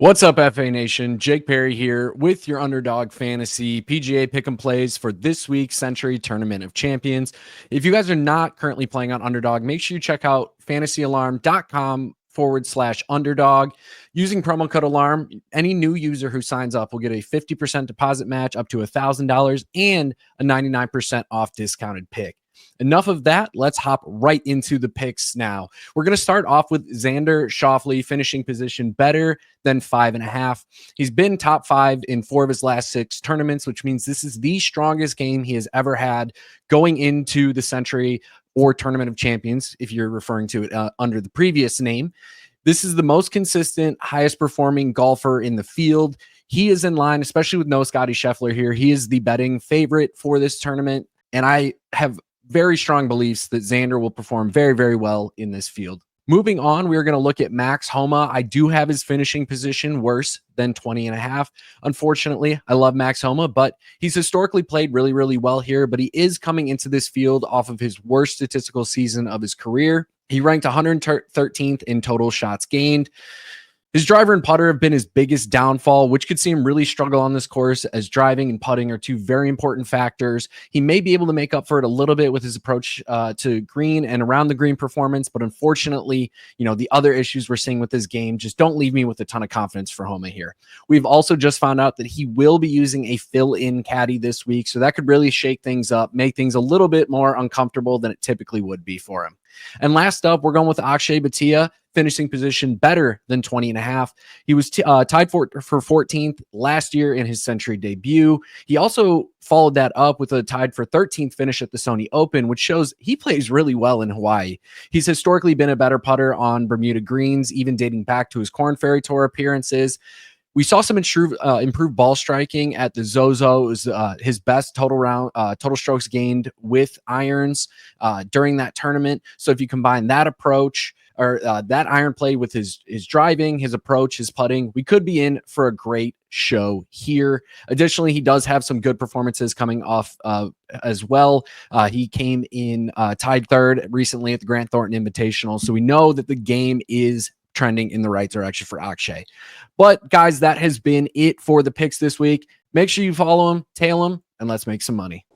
What's up, FA Nation? Jake Parry here with your Underdog Fantasy PGA Pick'em plays for this week's Sentry Tournament of Champions. If you guys are not currently playing on Underdog, make sure you check out fantasyalarm.com/underdog. Using promo code ALARM, any new user who signs up will get a 50% deposit match up to $1,000 and a 99% off discounted pick. Enough of that. Let's hop right into the picks now. We're going to start off with Xander Schauffele finishing position better than 5.5. He's been top 5 in 4 of his last 6 tournaments, which means this is the strongest game he has ever had going into the Sentry or Tournament of Champions, if you're referring to it under the previous name. This is the most consistent, highest performing golfer in the field. He is in line, especially with no Scotty Scheffler here. He is the betting favorite for this tournament, and I have very strong beliefs that Xander will perform very, very well in this field. Moving on, we're going to look at Max Homa. I do have his finishing position worse than 20.5. Unfortunately, I love Max Homa, but he's historically played really, really well here, but he is coming into this field off of his worst statistical season of his career. He ranked 113th in total shots gained. His driver and putter have been his biggest downfall, which could see him really struggle on this course, as driving and putting are 2 very important factors. He may be able to make up for it a little bit with his approach to green and around the green performance, but unfortunately, the other issues we're seeing with his game just don't leave me with a ton of confidence for Homa here. We've also just found out that he will be using a fill-in caddy this week, so that could really shake things up, make things a little bit more uncomfortable than it typically would be for him. And last up, we're going with Ashkay Bhatia, finishing position better than 20.5. He was tied for 14th last year in his Sentry debut. He also followed that up with a tied for 13th finish at the Sony Open, which shows he plays really well in Hawaii. He's historically been a better putter on Bermuda greens, even dating back to his Korn Ferry Tour appearances. We saw some improved ball striking at the Zozo. It was his best total strokes gained with irons during that tournament. So if you combine that approach or that iron play with his driving, his approach, his putting, we could be in for a great show here. Additionally, he does have some good performances coming off as well. He came in tied 3rd recently at the Grant Thornton Invitational. So we know that the game is trending in the right direction for Akshay. But guys, that has been it for the picks this week. Make sure you follow him, tail him, and let's make some money.